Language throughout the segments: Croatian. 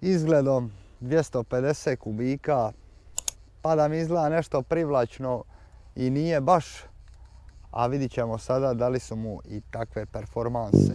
izgledom 250 kubika, pa da mi izgleda nešto privlačno i nije baš, a vidit ćemo sada da li su mu i takve performanse.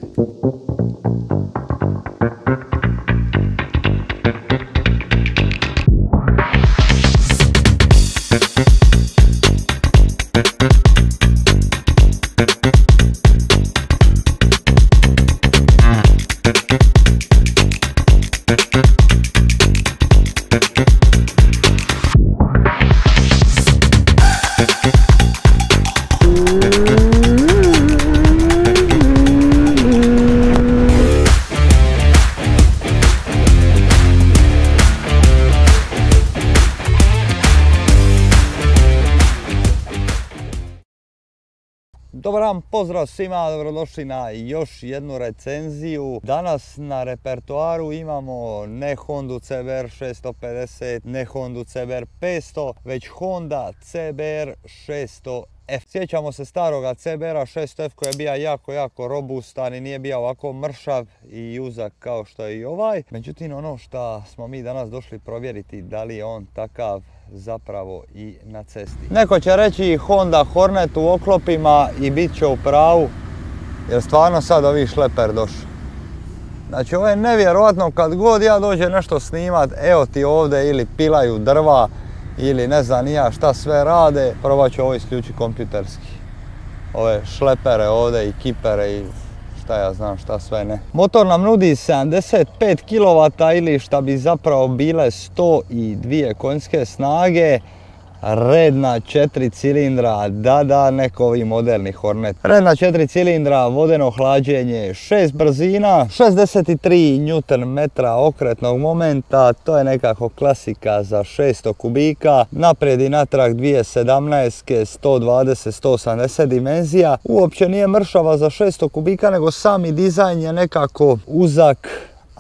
Dobar dan, pozdrav svima, dobrodošli na još jednu recenziju. Danas na repertoaru imamo ne Honda CBR 650, ne Honda CBR 500, već Honda CBR 600F. Sjećamo se staroga CBR 600F koji je bio jako robustan i nije bio ovako mršav i uzak kao što je i ovaj. Međutim, ono što smo mi danas došli provjeriti, da li je on takav zapravo i na cesti. Neko će reći Honda Hornet u oklopima i bit će u pravu, jer stvarno sad ovi šleper došao. Znači, ovo je nevjerojatno, kad god ja dođem nešto snimat, evo ti ovdje ili pilaju drva ili ne znam ni ja šta sve rade, probat ću ovo isključiti kompjuterski. Ove šlepere ovdje i kipere i šta ja znam šta sve ne. Motor nam nudi 75 kW ili šta bi zapravo bile 102 konjske snage. Redna 4 cilindra, da, neko ovi moderni Hornet. Redna 4 cilindra, vodeno hlađenje, 6 brzina, 63 Nm okretnog momenta, to je nekako klasika za 600 kubika. Naprijed i natrag 2017, 120-180 dimenzija. Uopće nije mršava za 600 kubika, nego sami dizajn je nekako uzak.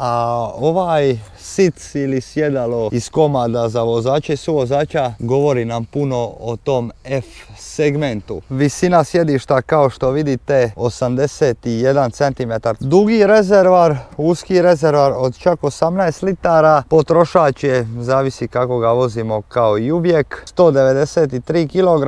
A ovaj sic ili sjedalo iz komada za vozača i suvozača govori nam puno o tom F segmentu. Visina sjedišta kao što vidite 81 cm. Dugi rezervar, uski rezervar od čak 18 litara. Potrošač je, zavisi kako ga vozimo kao i uvijek, 193 kg,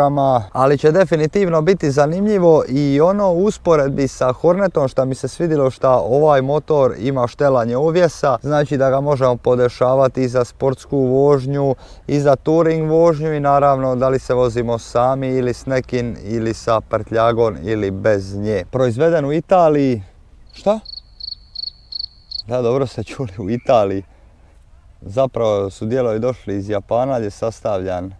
ali će definitivno biti zanimljivo i ono u usporedbi sa Hornetom što mi se svidjelo što ovaj motor ima štelanje uvjesa, znači da ga možemo podešavati i za sportsku vožnju i za touring vožnju i naravno da li se vozimo sami ili s nekim ili sa prtljagom ili bez nje. Proizveden u Italiji. Šta? Da, dobro ste čuli, u Italiji. Zapravo su dijelovi došli iz Japana gdje je sastavljan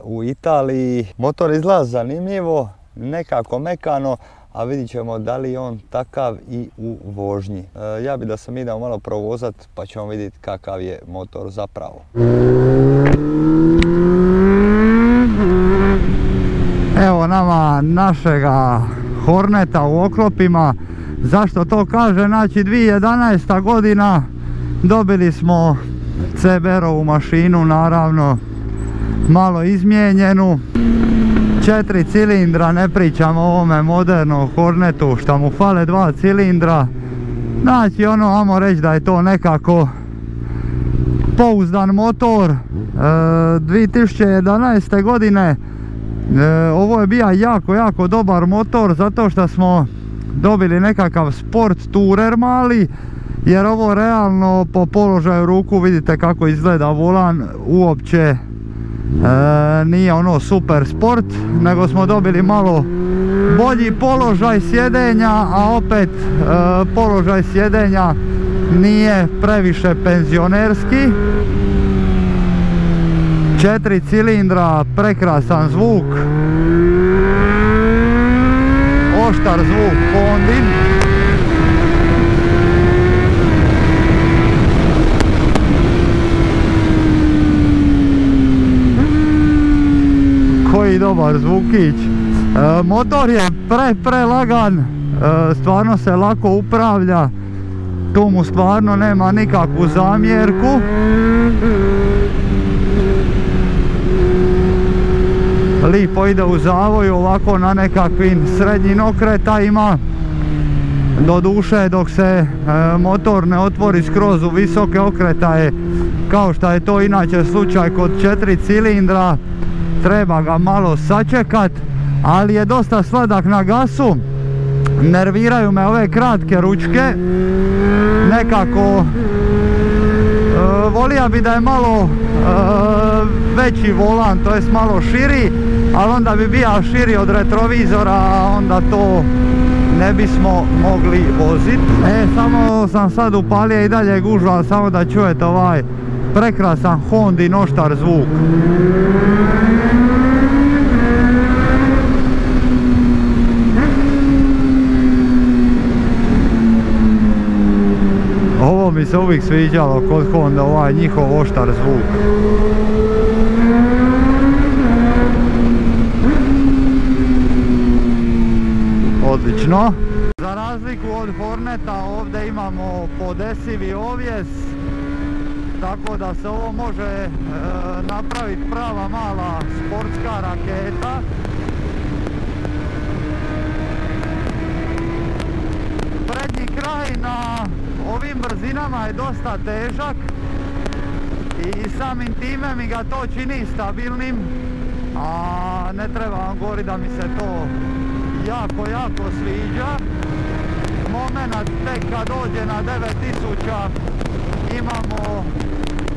u Italiji. Motor izgleda zanimljivo, nekako mekano, a vidit ćemo da li je on takav i u vožnji. Ja bi da sam idemo malo provozat pa ćemo vidjeti kakav je motor zapravo. Evo nama našega Horneta u oklopima. Zašto to kaže? Znači 2011. godina dobili smo CBR-ovu mašinu, naravno malo izmijenjenu. 4 cilindra, ne pričamo o ovome modernom Hornetu što mu fale 2 cilindra. Znači ono, ajmo reći da je to nekako pouzdan motor. 2011. godine ovo je bio jako dobar motor zato što smo dobili nekakav sport tourer mali, jer ovo realno po položaju ruku vidite kako izgleda volan, uopće nije ono super sport, nego smo dobili malo bolji položaj sjedenja, a opet položaj sjedenja nije previše penzionerski. 4 cilindra, prekrasan zvuk, oštar zvuk Hondin. Koji dobar zvukić. Motor je prelagan, stvarno se lako upravlja, tu mu stvarno nema nikakvu zamjerku. Lipo ide u zavoju ovako na nekakvim srednjim okretajima. Doduše dok se motor ne otvori skroz u visoke okretaje, kao što je to inače slučaj kod 4 cilindra, treba ga malo sačekat, ali je dosta sladak na gasu. Nerviraju me ove kratke ručke, nekako volio bi da je malo veći volan, to jest malo širi, ali onda bi bio širi od retrovizora, a onda to ne bismo mogli voziti. Samo sam sad upalio i dalje gužva, samo da čujete ovaj prekrasan Hondin oštar zvuk. Ovo mi se uvijek sviđalo kod Honda, ovaj njihov oštar zvuk. Odlično. Za razliku od Horneta ovdje imamo podesivi ovjes, tako da se ovo može napraviti prava mala sportska raketa. Prednji kraj na ovim brzinama je dosta težak i samim time mi ga to čini stabilnim, a ne treba vam govoriti da mi se to jako sviđa. Momenat tek kad dođe na 9000 imamo,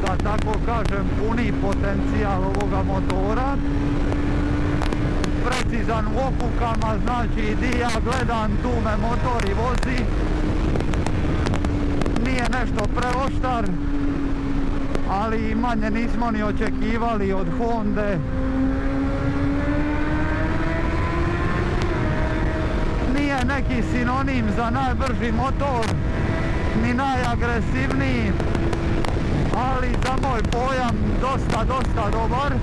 da tako kažem, puni potencijal ovoga motora. Precizan u okukama, znači di ja gledam tu me motor i vozi. Nije nešto preoštar, ali manje nismo ni očekivali od Honde. Nije neki sinonim za najbrži motor, ni najagresivniji, ali za moj pojam dosta dobar.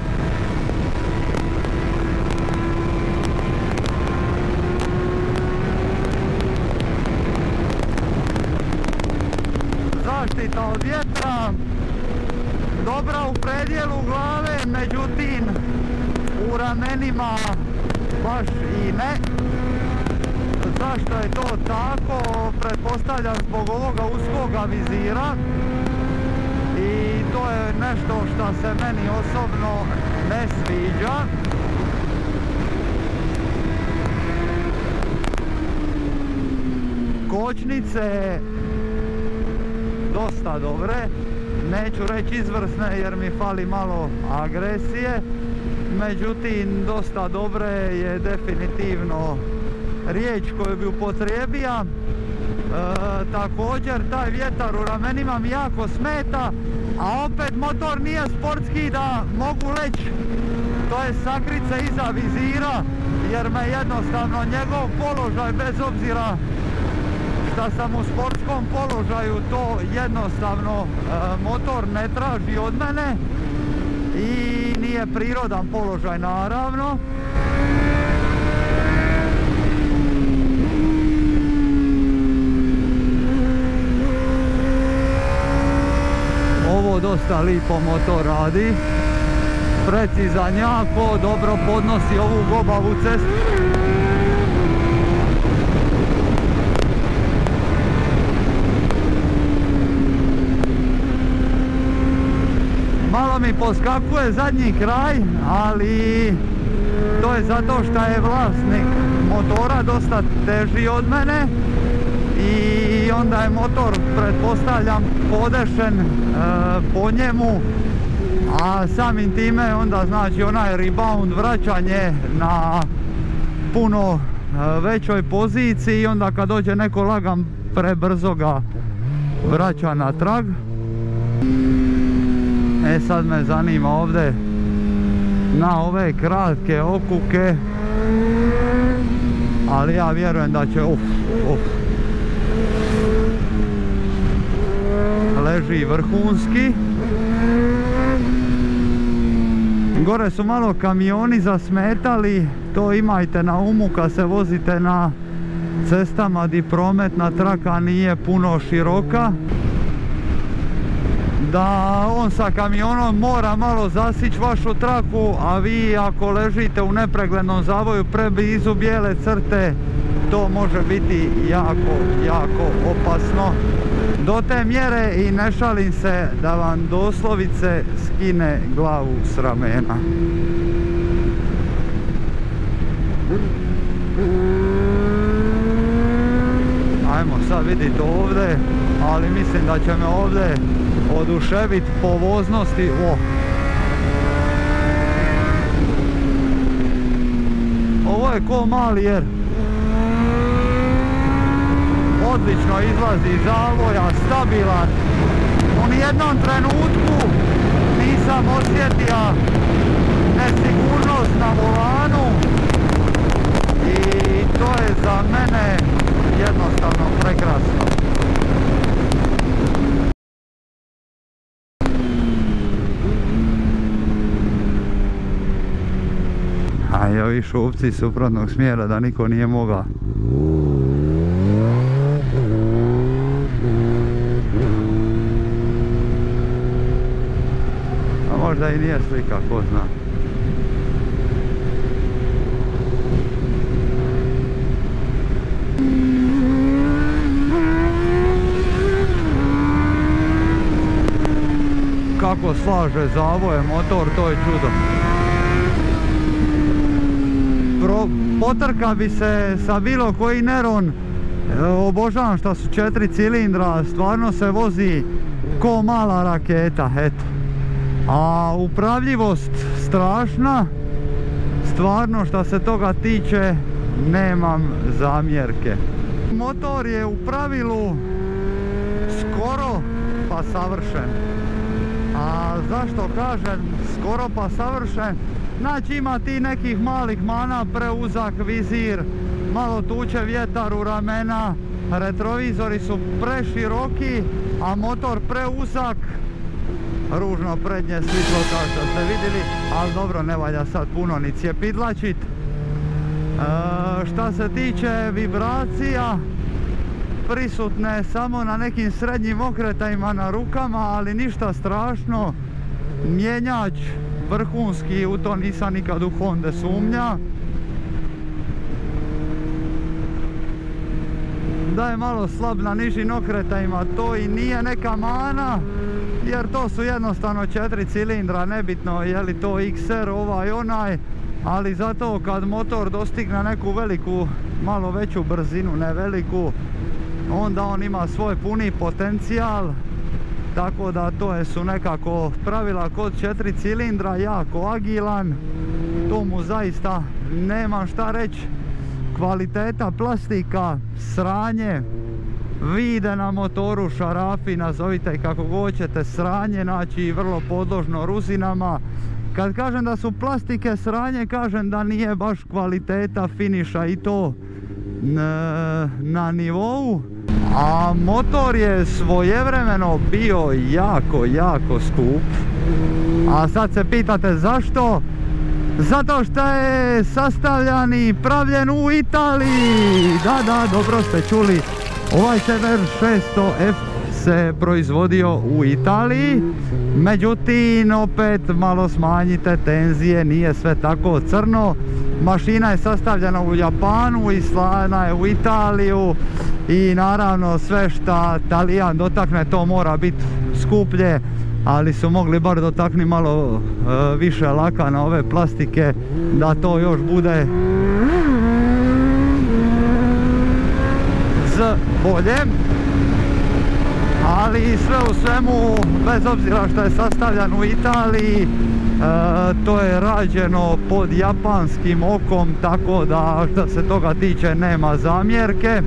Zaštita od vjetra, dobra u predjelu glave, međutim u ramenima baš i ne. Zašto je to tako? Pretpostavljam zbog ovoga uskoga vizira i to je nešto što se meni osobno ne sviđa. Kočnice dosta dobre, neću reći izvrsne jer mi fali malo agresije, međutim dosta dobre je definitivno riječ koju bi upotrijebio. Također taj vjetar u ramenima mi jako smeta, a opet motor nije sportski da mogu leći, to je sakrit se iza vizira, jer me jednostavno njegov položaj, bez obzira da sam u sportskom položaju, to jednostavno motor ne traži od mene i nije prirodan položaj naravno. Ovo dosta lipo motor radi, precizan jako, dobro podnosi ovu gobavu cestu. Malo mi poskakuje zadnji kraj, ali to je zato što je vlasnik motora dosta teži od mene i onda je motor, pretpostavljam, podešen po njemu, a samim time onda znači onaj rebound, vraćanje na puno većoj poziciji i onda kad dođe neko lagan prebrzo ga vraća natrag. Sad me zanima ovdje na ove kratke okuke, ali ja vjerujem da će leži vrhunski. Gore su malo kamioni zasmetali, to imajte na umu kad se vozite na cestama di prometna traka nije puno široka, da on sa kamionom mora malo zasići vašu traku, a vi ako ležite u nepreglednom zavoju preblizu bijele crte to može biti jako opasno. Do te mjere, i ne šalim se, da vam doslovice skine glavu s ramena. Ajmo sad vidjeti ovdje, ali mislim da će me ovdje oduševiti po voznosti. Ovo je ko mali jer odlično izlazi iz zavoja, stabilan. U nijednom trenutku nisam osjetio nesigurnost na volanu i to je za mene jednostavno prekrasno. A i ovi šupci suprotnog smjera da niko nije mogao. A možda i nije slika, ko zna. Kako slaže zavoje motor, to je čudo. Potrka bi se sa bilo koji Neron, obožavam što su 4 cilindra, stvarno se vozi ko mala raketa, eto. A upravljivost strašna, stvarno što se toga tiče nemam zamjerke. Motor je u pravilu skoro pa savršen. A zašto kažem skoro pa savršen? Znači ima ti nekih malih mana, preuzak vizir, malo tuče vjetar u ramena, retrovizori su preširoki, a motor preuzak, ružno prednje svjetlo kao što ste vidjeli, ali dobro, ne valja sad puno ni cjepidlačit. Šta se tiče vibracija, prisutne samo na nekim srednjim okretajima na rukama, ali ništa strašno. Mjenjač vrhunski, u to nisam nikad u Honda sumnja. Da je malo slab na nižim okretajima, to i nije neka mana, jer to su jednostavno 4 cilindra, nebitno je li to XR ovaj onaj, ali zato kad motor dostigne neku veliku, malo veću brzinu, ne veliku, onda on ima svoj puni potencijal. Tako da to su nekako pravila kod 4 cilindra, jako agilan, to mu zaista nemam šta reći. Kvaliteta plastika, sranje, vide na motoru, šarafi, nazovite kako hoćete, sranje, znači vrlo podložno ruzinama. Kad kažem da su plastike sranje, kažem da nije baš kvaliteta finiša i to na nivou. A motor je svojevremeno bio jako skup. A sad se pitate zašto? Zato što je sastavljan i pravljen u Italiji. Da, dobro ste čuli. Ovaj CBR 600F se proizvodio u Italiji. Međutim, opet malo smanjite tenzije, nije sve tako crno. Mašina je sastavljena u Japanu i slana je u Italiju. I naravno sve što Talijan dotakne to mora biti skuplje, ali su mogli bar dotakni malo više laka na ove plastike da to još bude bolje. Ali sve u svemu, bez obzira što je sastavljan u Italiji, to je rađeno pod japanskim okom, tako da što se toga tiče nema zamjerke.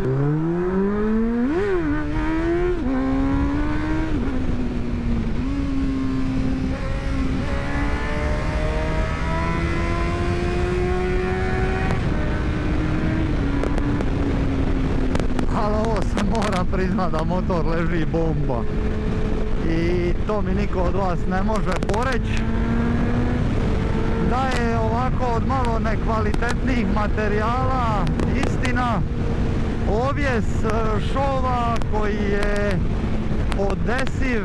Moram priznat da motor leži bomba i to mi niko od vas ne može poreći. Da je ovako od malo nekvalitetnih materijala, istina, ovjes šova koji je podesiv,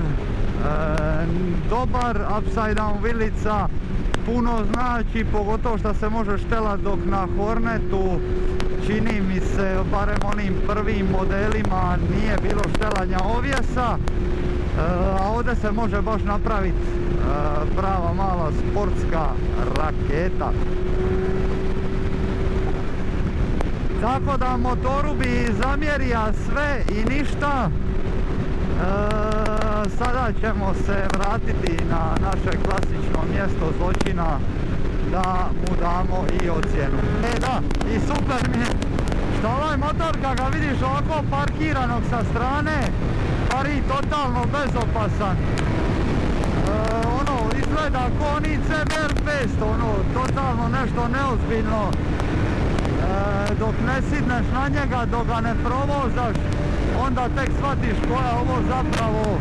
dobar upside down vilica, puno znači, pogotovo što se može štelat dok na Hornetu čini mi se, barem onim prvim modelima nije bilo štelanja ovjesa, a ovdje se može baš napraviti prava mala sportska raketa. Tako da motoru bi zamjerija sve i ništa. Sada ćemo se vratiti na naše klasično mjesto zločina da mu damo i ocjenu. Da, i super mi je što ovaj motor kad ga vidiš ovako parkiranog sa strane, pari totalno bezopasan. Izgleda ko oni CBR 500, totalno nešto neozbiljno. Dok ne sidneš na njega, dok ga ne provozaš, onda tek shvatiš koja je ovo zapravo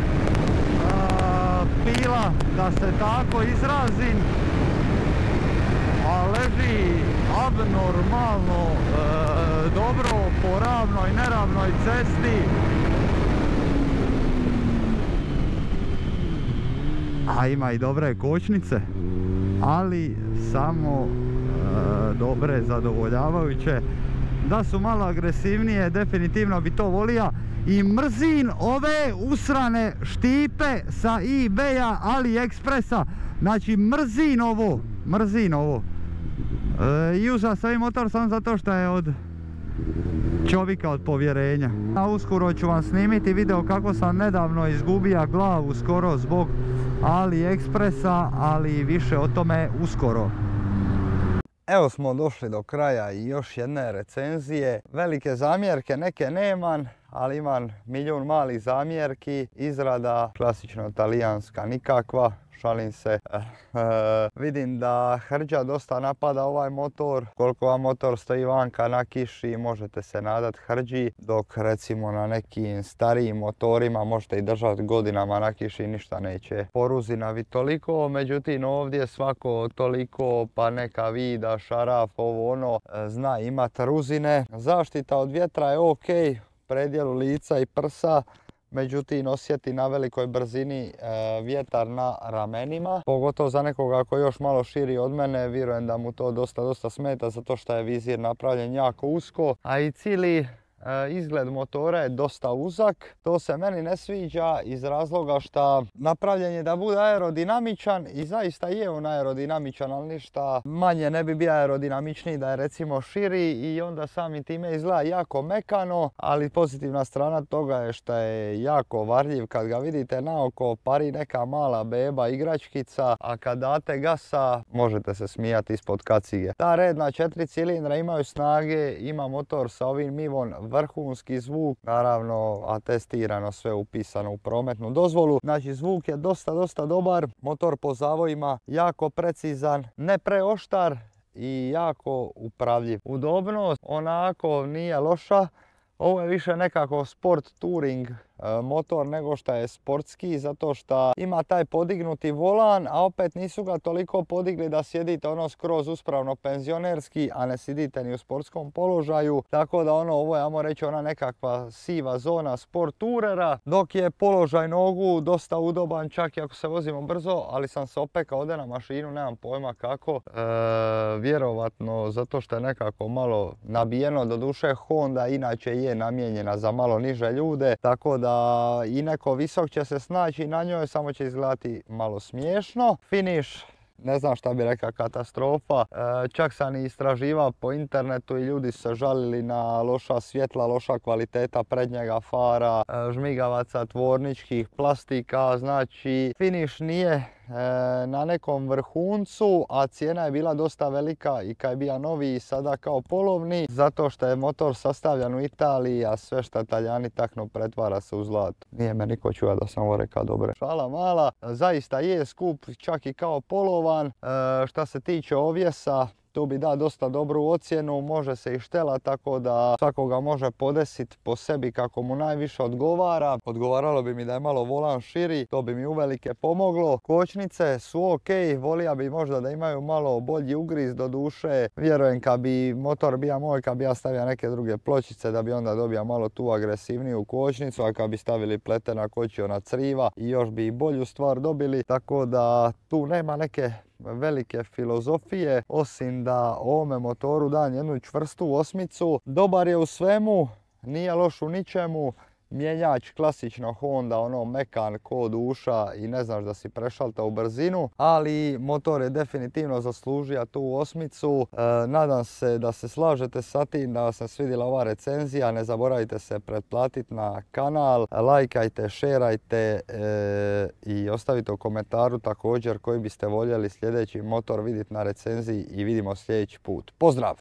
pila, da se tako izrazim. A leži abnormalno dobro po ravnoj, neravnoj cesti. A ima i dobre kočnice, ali samo dobre, zadovoljavajuće. Da su malo agresivnije, definitivno bi to volija. I mrzim ove usrane štipe sa eBaya, AliExpressa. Znači mrzim ovo. I uzeo sam i motor sam zato što je od čovjeka od povjerenja. A uskoro ću vam snimiti video kako sam nedavno izgubio glavu skoro zbog AliExpressa, ali više o tome uskoro. Evo smo došli do kraja i još jedne recenzije. Velike zamjerke neke nemam, ali imam milijun malih zamjerki. Izrada klasično talijanska nikakva, šalim se. Vidim da hrđa dosta napada ovaj motor. Koliko vam motor stoji vanka na kiši, možete se nadat hrđi, dok recimo na nekim starijim motorima možete i držati godinama na kiši, ništa neće poruzinavi toliko. Međutim ovdje svako toliko, pa neka vida, šaraf, ovo ono, zna imat ruzine. Zaštita od vjetra je ok, predjelu lica i prsa. Međutim, osjeti na velikoj brzini vjetar na ramenima. Pogotovo za nekoga koji je još malo širi od mene, vjerujem da mu to dosta smeta, zato što je vizir napravljen jako usko. A i cijeli izgled motora je dosta uzak. To se meni ne sviđa iz razloga što napravljen je da bude aerodinamičan i zaista je on aerodinamičan, ali ništa manje ne bi bio aerodinamičniji da je recimo širi i onda samim time izgleda jako mekano, ali pozitivna strana toga je što je jako varljiv. Kad ga vidite naoko, pari neka mala beba igračkica, a kad date gasa možete se smijati ispod kacige. Ta redna 4 cilindra imaju snage, ima motor sa ovim Mivon vrhunski zvuk, naravno atestirano, sve upisano u prometnu dozvolu. Znači zvuk je dosta dobar, motor po zavojima jako precizan, ne preoštar i jako upravljiv. Udobnost onako nije loša. Ovo je više nekako sport touring motor nego što je sportski, zato što ima taj podignuti volan, a opet nisu ga toliko podigli da sjedite ono skroz uspravno penzionerski, a ne sjedite ni u sportskom položaju. Tako da ovo je, ajmo reći, ona nekakva siva zona sport tourera, dok je položaj nogu dosta udoban, čak i ako se vozimo brzo, ali sam se opekao ovdje na mašinu, nemam pojma kako. Vjerovatno zato što je nekako malo nabijeno, doduše Honda inače je namijenjena za malo niže ljude, tako da i neko visok će se snaći na njoj, samo će izgledati malo smiješno. Finish, ne znam šta bi rekao, katastrofa. Čak sam i istraživao po internetu i ljudi su se žalili na loša svjetla, loša kvaliteta prednjega fara, žmigavaca tvorničkih, plastika. Znači finish nije na nekom vrhuncu, a cijena je bila dosta velika i kad je bio novi i sada kao polovni, zato što je motor sastavljan u Italiji, a sve što Italijani taknu pretvara se u zlato. Nije me niko čuo da sam ovo rekao dobro. Šala mala, zaista je skup, čak i kao polovan. Šta se tiče ovjesa, tu bi da dosta dobru ocjenu, može se i štela, tako da svakoga može podesiti po sebi kako mu najviše odgovara. Odgovaralo bi mi da je malo volan širi, to bi mi uvelike pomoglo. Kočnice su ok, volija bi možda da imaju malo bolji ugriz, do duše. Vjerujem kad bi motor bio moj, kad bi ja stavio neke druge pločice, da bi onda dobio malo tu agresivniju kočnicu, a kad bi stavili pletena kočiona criva i još bi i bolju stvar dobili, tako da tu nema neke velike filozofije, osim da ovome motoru dam jednu čvrstu osmicu. Dobar je u svemu, nije loš u ničemu. Mjenjač klasično Honda, ono mekan ko duša i ne znaš da si prešaltao u brzinu, ali motor je definitivno zaslužio tu osmicu. Nadam se da se slažete sa tim, da vam se svidjela ova recenzija. Ne zaboravite se pretplatiti na kanal, lajkajte, šerajte i ostavite u komentaru također koji biste voljeli sljedeći motor vidjeti na recenziji i vidimo sljedeći put. Pozdrav!